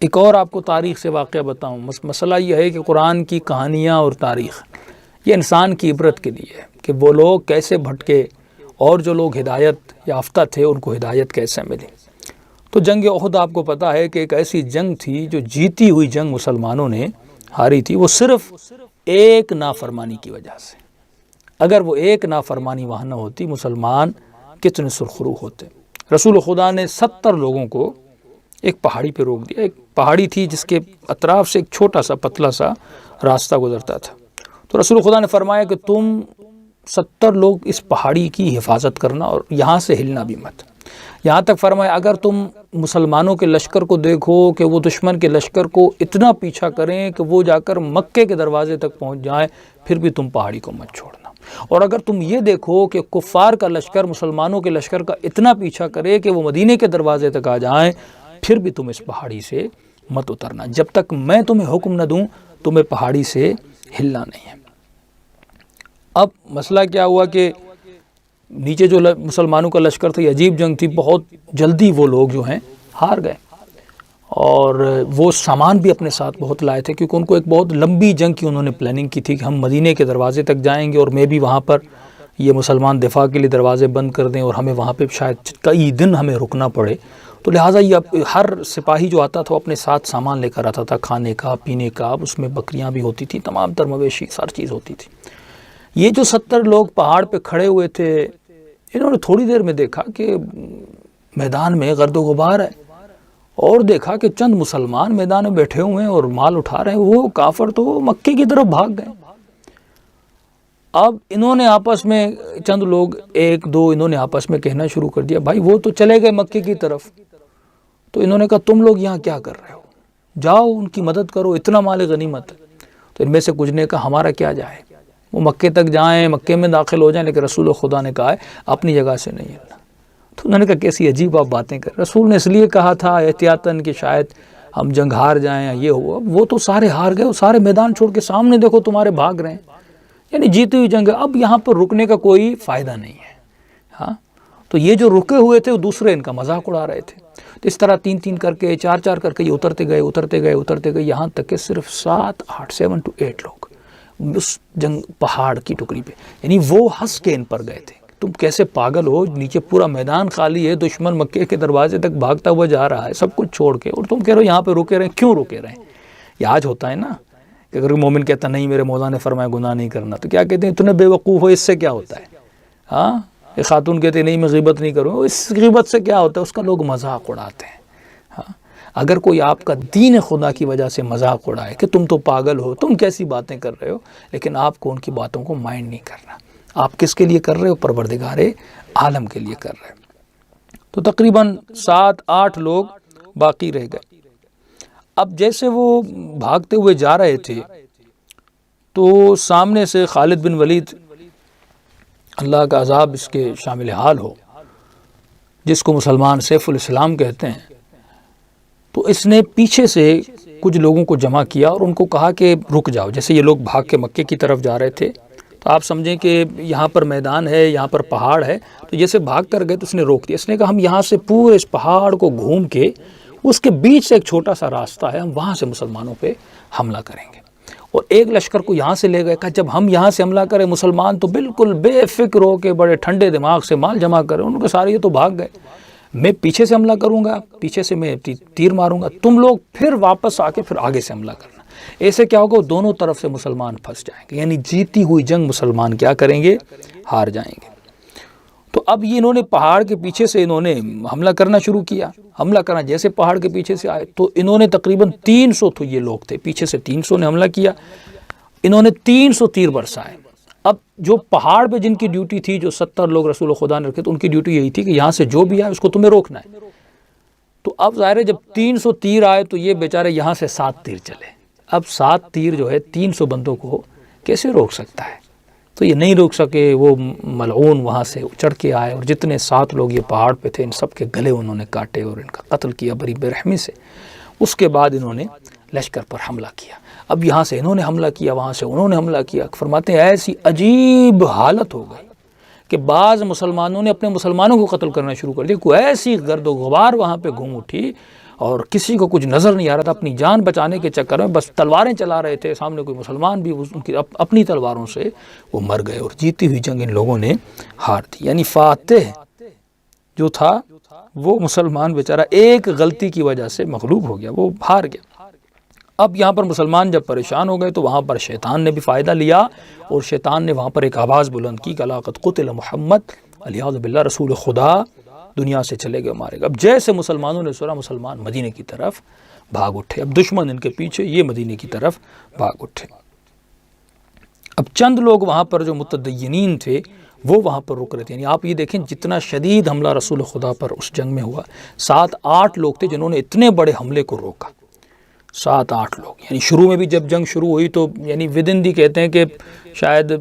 ایک اور آپ کو تاریخ سے واقعہ بتاؤں. مسئلہ یہ ہے کہ قرآن کی کہانیاں اور تاریخ یہ انسان کی عبرت کے لیے ہے کہ وہ لوگ کیسے بھٹکے اور جو لوگ ہدایت یافتہ تھے ان کو ہدایت کیسے ملی. تو جنگ احد آپ کو پتہ ہے کہ ایک ایسی جنگ تھی جو جیتی ہوئی جنگ مسلمانوں نے ہاری تھی، وہ صرف ایک نافرمانی کی وجہ سے. اگر وہ ایک نافرمانی وہاں نہ ہوتی مسلمان کتنے سرخرو ہوتے. رسول خدا نے 70 لوگوں کو ایک پہاڑی پہ روک دیا. ایک پہاڑی تھی جس کے اطراف سے ایک چھوٹا سا پتلا سا راستہ گزرتا تھا. تو رسول خدا نے فرمایا کہ تم 70 لوگ اس پہاڑی کی حفاظت کرنا اور یہاں سے ہلنا بھی مت. یہاں تک فرمایا اگر تم مسلمانوں کے لشکر کو دیکھو کہ وہ دشمن کے لشکر کو اتنا پیچھا کریں کہ وہ جا کر مکے کے دروازے تک پہنچ جائیں، پھر بھی تم پہاڑی کو مت چھوڑنا. اور اگر تم یہ دیکھو کہ کفار کا لشکر مسلمانوں کے لشکر کا اتنا پیچھا کرے کہ وہ مدینے کے دروازے تک آ جائیں، پھر بھی تم اس پہاڑی سے مت اترنا. جب تک میں تمہیں حکم نہ دوں تمہیں پہاڑی سے ہلنا نہیں ہے. اب مسئلہ کیا ہوا کہ نیچے جو مسلمانوں کا لشکر تھا، یہ عجیب جنگ تھی، بہت جلدی وہ لوگ جو ہیں ہار گئے. اور وہ سامان بھی اپنے ساتھ بہت لائے تھے کیونکہ ان کو ایک بہت لمبی جنگ کی انہوں نے پلاننگ کی تھی کہ ہم مدینے کے دروازے تک جائیں گے اور میں بھی وہاں پر یہ مسلمان دفاع کے لیے دروازے بند کر دیں اور ہمیں وہاں پہ شاید کئی دن ہمیں رکنا پڑے. تو لہٰذا یہ ہر سپاہی جو آتا تھا وہ اپنے ساتھ سامان لے کر آتا تھا، کھانے کا پینے کا. اب اس میں بکریاں بھی ہوتی تھیں، تمام تر مویشی، ہر چیز ہوتی تھی. یہ جو 70 لوگ پہاڑ پہ کھڑے ہوئے تھے انہوں نے تھوڑی دیر میں دیکھا کہ میدان میں گرد و غبار ہے اور دیکھا کہ چند مسلمان میدان میں بیٹھے ہوئے ہیں اور مال اٹھا رہے ہیں. وہ کافر تو مکے کی طرف بھاگ گئے. اب انہوں نے آپس میں چند لوگ ایک دو انہوں نے آپس میں کہنا شروع کر دیا بھائی وہ تو چلے گئے مکے کی طرف. تو انہوں نے کہا تم لوگ یہاں کیا کر رہے ہو، جاؤ ان کی مدد کرو، اتنا مال غنیمت ہے. تو ان میں سے کچھ نے کہا ہمارا کیا جائے، وہ مکے تک جائیں، مکے میں داخل ہو جائیں، لیکن رسول خدا نے کہا ہے اپنی جگہ سے نہیں ہلنا. تو انہوں نے کہا کیسی عجیب آپ باتیں کر، رسول نے اس لیے کہا تھا احتیاطاً کہ شاید ہم جنگ ہار جائیں. یہ ہوا وہ تو سارے ہار گئے، وہ سارے میدان چھوڑ کے سامنے دیکھو تمہارے بھاگ رہے ہیں، یعنی جیتی ہوئی جنگ ہے. اب یہاں پر رکنے کا کوئی فائدہ نہیں ہے. ہاں تو یہ جو رکے ہوئے تھے وہ دوسرے ان کا مذاق اڑا رہے تھے. تو اس طرح 3 کر کے 4 کر کے یہ اترتے گئے یہاں تک کہ صرف 7 8 لوگ اس جنگ پہاڑ کی ٹکری پہ، یعنی وہ ہنس کے ان پر گئے تھے. تم کیسے پاگل ہو، نیچے پورا میدان خالی ہے، دشمن مکے کے دروازے تک بھاگتا ہوا جا رہا ہے سب کچھ چھوڑ کے، اور تم کہہ رہے ہو یہاں پہ رکے رہیں. کیوں رکے رہیں؟ یہ آج ہوتا ہے نا کہ اگر مومن کہتا نہیں میرے مولا نے فرمایا گناہ نہیں کرنا، تو کیا کہتے ہیں اتنے بے وقوف ہو، اس سے کیا ہوتا ہے. ہاں ایک خاتون کہتے ہیں نہیں میں غیبت نہیں کروں، اس غیبت سے کیا ہوتا ہے، اس کا لوگ مذاق اڑاتے ہیں. ہاں اگر کوئی آپ کا دین خدا کی وجہ سے مذاق اڑائے کہ تم تو پاگل ہو، تم کیسی باتیں کر رہے ہو، لیکن آپ کو ان کی باتوں کو مائنڈ نہیں کرنا. آپ کس کے لیے کر رہے ہو؟ پروردگار عالم کے لیے کر رہے ہو. تو تقریباً 7 8 لوگ باقی رہ گئے. اب جیسے وہ بھاگتے ہوئے جا رہے تھے تو سامنے سے خالد بن ولید، اللہ کا عذاب اس کے شامل حال ہو، جس کو مسلمان سیف الاسلام کہتے ہیں، تو اس نے پیچھے سے کچھ لوگوں کو جمع کیا اور ان کو کہا کہ رک جاؤ. جیسے یہ لوگ بھاگ کے مکے کی طرف جا رہے تھے تو آپ سمجھیں کہ یہاں پر میدان ہے، یہاں پر پہاڑ ہے، تو جیسے بھاگ کر گئے تو اس نے روک دیا. اس نے کہا ہم یہاں سے پورے اس پہاڑ کو گھوم کے اس کے بیچ سے ایک چھوٹا سا راستہ ہے، ہم وہاں سے مسلمانوں پہ حملہ کریں گے. اور ایک لشکر کو یہاں سے لے گئے، کہا جب ہم یہاں سے حملہ کریں مسلمان تو بالکل بے فکر ہو کے بڑے ٹھنڈے دماغ سے مال جمع کریں. انہوں نے سارے یہ تو بھاگ گئے، میں پیچھے سے حملہ کروں گا، پیچھے سے میں تیر ماروں گا، تم لوگ پھر واپس آ کے پھر آگے سے حملہ کرنا. ایسے کیا ہوگا، دونوں طرف سے مسلمان پھنس جائیں گے، یعنی جیتی ہوئی جنگ مسلمان کیا کریں گے، ہار جائیں گے. تو اب یہ انہوں نے پہاڑ کے پیچھے سے انہوں نے حملہ کرنا شروع کیا. حملہ کرنا جیسے پہاڑ کے پیچھے سے آئے تو انہوں نے تقریباً 300 تو یہ لوگ تھے، پیچھے سے 300 نے حملہ کیا. انہوں نے 300 تیر برسائے. اب جو پہاڑ پہ جن کی ڈیوٹی تھی، جو 70 لوگ رسول خدا نے رکھے، تو ان کی ڈیوٹی یہی تھی کہ یہاں سے جو بھی آئے اس کو تمہیں روکنا ہے. تو اب ظاہر ہے جب 300 تیر آئے تو یہ بیچارے یہاں سے 7 تیر چلے. اب 7 تیر جو ہے 300 بندوں کو کیسے روک سکتا ہے؟ تو یہ نہیں روک سکے. وہ ملعون وہاں سے چڑھ کے آئے اور جتنے 7 لوگ یہ پہاڑ پہ تھے ان سب کے گلے انہوں نے کاٹے اور ان کا قتل کیا بڑی بے رحمی سے. اس کے بعد انہوں نے لشکر پر حملہ کیا. اب یہاں سے انہوں نے حملہ کیا، وہاں سے انہوں نے حملہ کیا. فرماتے ہیں ایسی عجیب حالت ہو گئی کہ بعض مسلمانوں نے اپنے مسلمانوں کو قتل کرنا شروع کر دیا. کوئی ایسی گرد و غبار وہاں پہ گھوم اٹھی اور کسی کو کچھ نظر نہیں آ رہا تھا، اپنی جان بچانے کے چکر میں بس تلواریں چلا رہے تھے، سامنے کوئی مسلمان بھی ان کی اپنی تلواروں سے وہ مر گئے، اور جیتی ہوئی جنگ ان لوگوں نے ہار دی۔ یعنی فاتح جو تھا وہ مسلمان بیچارہ ایک غلطی کی وجہ سے مغلوب ہو گیا، وہ ہار گیا۔ اب یہاں پر مسلمان جب پریشان ہو گئے تو وہاں پر شیطان نے بھی فائدہ لیا، اور شیطان نے وہاں پر ایک آواز بلند کی کہ الا قد قتل محمد، علیہ باللہ رسول خدا دنیا سے چلے گئے، مارے گئے۔ اب جیسے مسلمانوں نے سنا، مسلمان مدینے کی طرف بھاگ اٹھے، اب دشمن ان کے پیچھے، یہ مدینے کی طرف بھاگ اٹھے۔ اب چند لوگ وہاں پر جو متدینین تھے وہ وہاں پر رک رہے تھے۔ یعنی آپ یہ دیکھیں جتنا شدید حملہ رسول خدا پر اس جنگ میں ہوا، 7-8 لوگ تھے جنہوں نے اتنے بڑے حملے کو روکا، 7-8 لوگ۔ یعنی شروع میں بھی جب جنگ شروع ہوئی تو یعنی ودن دی کہتے ہیں کہ شاید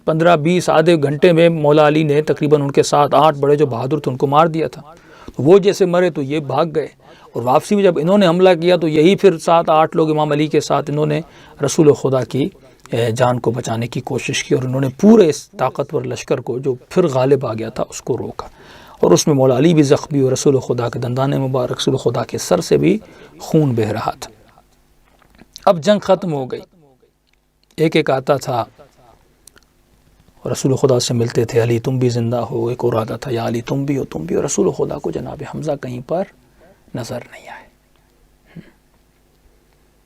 15-20 آدھے گھنٹے میں مولا علی نے تقریباً ان کے 7-8 بڑے جو بہادر تھے ان کو مار دیا تھا۔ تو وہ جیسے مرے تو یہ بھاگ گئے، اور واپسی میں جب انہوں نے حملہ کیا تو یہی پھر 7-8 لوگ امام علی کے ساتھ انہوں نے رسول خدا کی جان کو بچانے کی کوشش کی، اور انہوں نے پورے اس طاقتور لشکر کو جو پھر غالب آ گیا تھا اس کو روکا، اور اس میں مولا علی بھی زخمی، اور رسول خدا کے دندان مبارک، رسول خدا کے سر سے بھی خون بہہ رہا تھا۔ اب جنگ ختم ہو گئی، ایک ایک آتا تھا اور رسول خدا سے ملتے تھے، علی تم بھی زندہ ہو، ایک اور آتا تھا یا علی تم بھی ہو، تم بھی ہو۔ رسول خدا کو جناب حمزہ کہیں پر نظر نہیں آئے،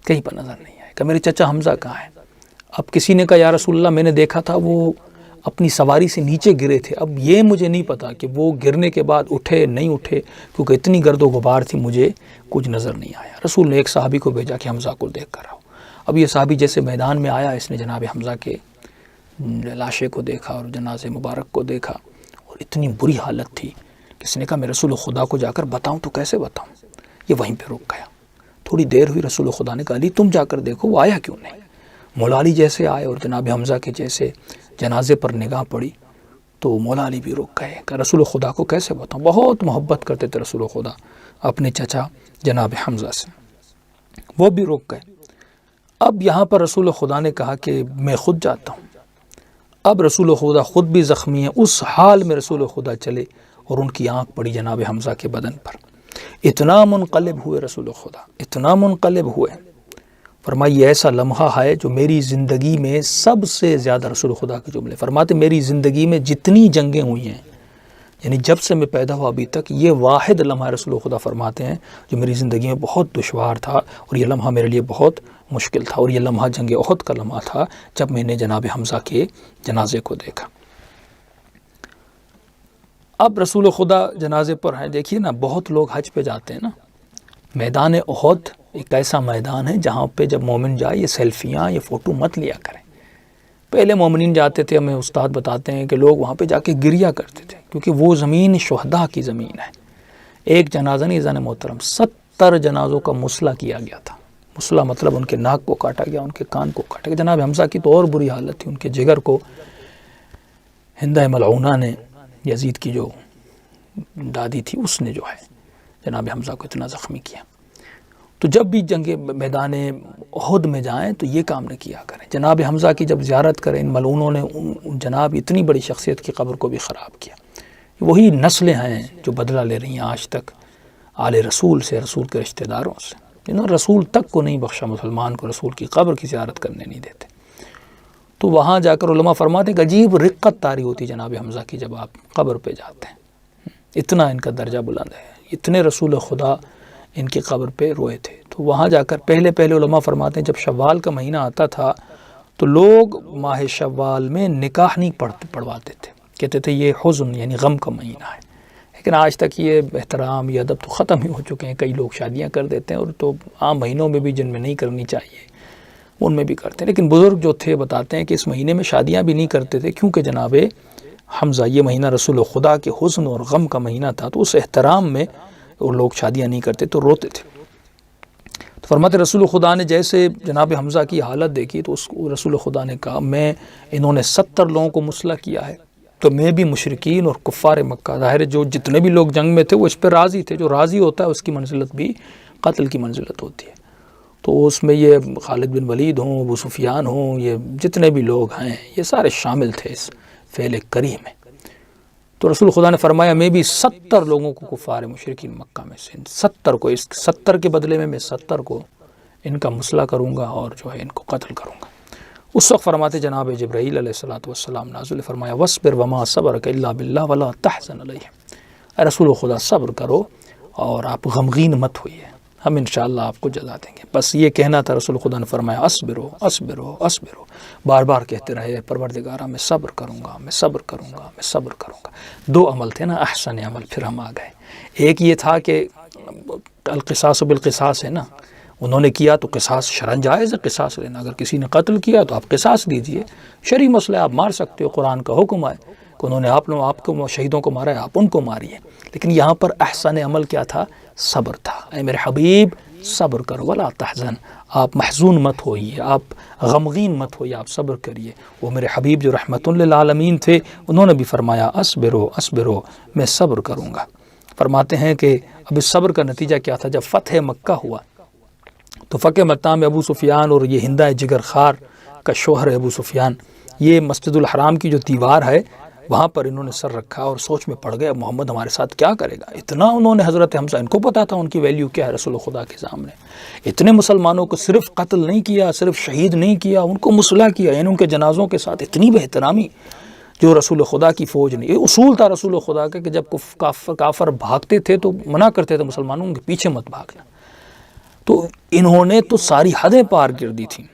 کہیں پر نظر نہیں آئے کہ میرے چچا حمزہ کہاں ہے۔ اب کسی نے کہا یا رسول اللہ میں نے دیکھا تھا وہ اپنی سواری سے نیچے گرے تھے، اب یہ مجھے نہیں پتا کہ وہ گرنے کے بعد اٹھے نہیں اٹھے، کیونکہ اتنی گرد و غبار تھی مجھے کچھ نظر نہیں آیا۔ رسول نے ایک صحابی کو بھیجا کہ حمزہ کو دیکھ کر آؤ۔ اب یہ صحابی جیسے میدان میں آیا، اس نے جناب حمزہ کے لاشے کو دیکھا اور جنازے مبارک کو دیکھا، اور اتنی بری حالت تھی کہ اس نے کہا میں رسول خدا کو جا کر بتاؤں تو کیسے بتاؤں۔ یہ وہیں پہ رک گیا۔ تھوڑی دیر ہوئی، رسول خدا نے کہا علی تم جا کر دیکھو وہ آیا کیوں نہیں۔ مولا علی جیسے آئے اور جناب حمزہ کے جیسے جنازے پر نگاہ پڑی تو مولا علی بھی رک گئے کہ رسول خدا کو کیسے بتاؤں۔ بہت محبت کرتے تھے رسول خدا اپنے چچا جناب حمزہ سے، وہ بھی رک گئے۔ اب یہاں پر رسول خدا نے کہا کہ میں خود جاتا ہوں۔ اب رسول خدا خود بھی زخمی ہیں، اس حال میں رسول خدا چلے اور ان کی آنکھ پڑی جناب حمزہ کے بدن پر۔ اتنا منقلب ہوئے رسول خدا، اتنا منقلب ہوئے، فرمائی یہ ایسا لمحہ ہے جو میری زندگی میں سب سے زیادہ، رسول خدا کے جملے فرماتے میری زندگی میں جتنی جنگیں ہوئی ہیں، یعنی جب سے میں پیدا ہوا ابھی تک، یہ واحد لمحہ رسول خدا فرماتے ہیں جو میری زندگی میں بہت دشوار تھا، اور یہ لمحہ میرے لیے بہت مشکل تھا، اور یہ لمحہ جنگ احد کا لمحہ تھا جب میں نے جناب حمزہ کے جنازے کو دیکھا۔ اب رسول خدا جنازے پر ہیں، دیکھیے نا بہت لوگ حج پہ جاتے ہیں نا، میدان احد ایک ایسا میدان ہے جہاں پہ جب مومن جائے یہ سیلفیاں یہ فوٹو مت لیا کریں۔ پہلے مومنین جاتے تھے، ہمیں استاد بتاتے ہیں کہ لوگ وہاں پہ جا کے گریا کرتے تھے، کیونکہ وہ زمین شہداء کی زمین ہے۔ ایک جنازہ نہیں زن محترم، 70 جنازوں کا مسلح کیا گیا تھا۔ مسلح مطلب ان کے ناک کو کاٹا گیا، ان کے کان کو کاٹا گیا۔ جناب حمزہ کی تو اور بری حالت تھی، ان کے جگر کو ہندہ ملعونہ نے، یزید کی جو دادی تھی اس نے جو ہے جناب حمزہ کو اتنا زخمی کیا۔ تو جب بھی جنگ میدان احد میں جائیں تو یہ کام نہ کیا کریں۔ جناب حمزہ کی جب زیارت کریں، ان ملعونوں نے جناب اتنی بڑی شخصیت کی قبر کو بھی خراب کیا۔ وہی نسلیں ہیں جو بدلہ لے رہی ہیں آج تک آل رسول سے، رسول کے رشتہ داروں سے، جنہوں نے رسول تک کو نہیں بخشا، مسلمان کو رسول کی قبر کی زیارت کرنے نہیں دیتے۔ تو وہاں جا کر علماء فرماتے ہیں کہ عجیب رقت طاری ہوتی جناب حمزہ کی جب آپ قبر پہ جاتے ہیں، اتنا ان کا درجہ بلند ہے، اتنے رسول خدا ان کی قبر پہ روئے تھے۔ تو وہاں جا کر پہلے علماء فرماتے ہیں جب شوال کا مہینہ آتا تھا تو لوگ ماہ شوال میں نکاح نہیں پڑھواتے تھے، کہتے تھے یہ حزن یعنی غم کا مہینہ ہے۔ لیکن آج تک یہ احترام یہ ادب تو ختم ہی ہو چکے ہیں، کئی لوگ شادیاں کر دیتے ہیں، اور تو عام مہینوں میں بھی جن میں نہیں کرنی چاہیے ان میں بھی کرتے ہیں۔ لیکن بزرگ جو تھے بتاتے ہیں کہ اس مہینے میں شادیاں بھی نہیں کرتے تھے، کیونکہ جناب حمزہ یہ مہینہ رسول خدا کے حزن اور غم کا مہینہ تھا، تو اس احترام میں وہ لوگ شادیاں نہیں کرتے تو روتے تھے۔ تو فرماتے رسول خدا نے جیسے جناب حمزہ کی حالت دیکھی تو اس کو رسول خدا نے کہا انہوں نے 70 لوگوں کو مسلح کیا ہے، تو میں بھی مشرکین اور کفار مکہ، ظاہر ہے جو جتنے بھی لوگ جنگ میں تھے وہ اس پہ راضی تھے، جو راضی ہوتا ہے اس کی منزلت بھی قتل کی منزلت ہوتی ہے۔ تو اس میں یہ خالد بن ولید ہوں، ابو سفیان ہوں، یہ جتنے بھی لوگ ہیں یہ سارے شامل تھے اس فعل کریم میں۔ تو رسول خدا نے فرمایا میں بھی 70 لوگوں کو کفار مشرکین مکہ میں سے 70 کو، اس 70 کے بدلے میں 70 کو ان کا مسئلہ کروں گا اور جو ہے ان کو قتل کروں گا۔ اس وقت فرماتے جناب جبرائیل علیہ الصلوۃ والسلام نازل فرمایا وَاصْبِرْ وَمَا صَبْرُكَ إِلَّا بِاللَّهِ وَلَا تَحْزَنْ عَلَيْهِمْ، اے رسول خدا صبر کرو اور آپ غمگین مت ہوئیے، ہم انشاءاللہ آپ کو جزا دیں گے۔ بس یہ کہنا تھا، رسول خدا نے فرمایا اصبرو اصبرو اصبرو، بار بار کہتے رہے پروردگارا میں صبر کروں گا، میں صبر کروں گا، میں صبر کروں گا۔ دو عمل تھے نا احسن عمل، پھر ہم آ گئے۔ ایک یہ تھا کہ القصاص بالقصاص ہے نا، انہوں نے کیا تو قصاص شرعاً جائز ہے قصاص لینا، اگر کسی نے قتل کیا تو آپ قصاص دیجئے، شرعی مسئلہ آپ مار سکتے ہو، قرآن کا حکم ہے کہ انہوں نے آپ کو شہیدوں کو مارا ہے، آپ ان کو ماریے۔ لیکن یہاں پر احسن عمل کیا تھا؟ صبر تھا۔ اے میرے حبیب صبر کرو ولا تحزن، آپ محزون مت ہوئیے، آپ غمگین مت ہوئیے، آپ صبر کریے۔ وہ میرے حبیب جو رحمت للعالمین تھے، انہوں نے بھی فرمایا اصبرو اصبرو، میں صبر کروں گا۔ فرماتے ہیں کہ اب اس صبر کا نتیجہ کیا تھا؟ جب فتح مکہ ہوا تو فتح مکہ میں ابو سفیان اور یہ ہندہ جگر خار کا شوہر ہے ابو سفیان، یہ مسجد الحرام کی جو دیوار ہے وہاں پر انہوں نے سر رکھا اور سوچ میں پڑ گئے محمد ہمارے ساتھ کیا کرے گا۔ اتنا انہوں نے حضرت حمزہ، ان کو پتا تھا ان کی ویلیو کیا ہے رسول خدا کے سامنے، اتنے مسلمانوں کو صرف قتل نہیں کیا، صرف شہید نہیں کیا، ان کو مسلح کیا، یعنی ان کے جنازوں کے ساتھ اتنی بہترامی جو رسول خدا کی فوج نے۔ یہ اصول تھا رسول خدا کا کہ جب کافر بھاگتے تھے تو منع کرتے تھے مسلمانوں ان کے پیچھے مت بھاگنا، تو انہوں نے تو ساری حدیں پار کر دی تھیں۔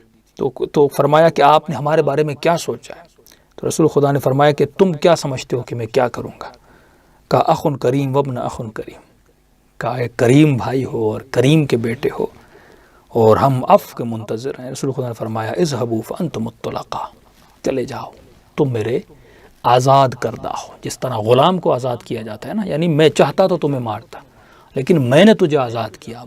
تو فرمایا کہ آپ نے ہمارے بارے میں کیا سوچا ہے؟ تو رسول خدا نے فرمایا کہ تم کیا سمجھتے ہو کہ میں کیا کروں گا؟ کہا اخ کریم وابن اخ کریم، کہا ایک کریم بھائی ہو اور کریم کے بیٹے ہو اور ہم عفو کے منتظر ہیں۔ رسول خدا نے فرمایا اذهبوا فانتم الطلقاء، چلے جاؤ تم میرے آزاد کردہ ہو۔ جس طرح غلام کو آزاد کیا جاتا ہے نا، یعنی میں چاہتا تو تمہیں مارتا، لیکن میں نے تجھے آزاد کیا۔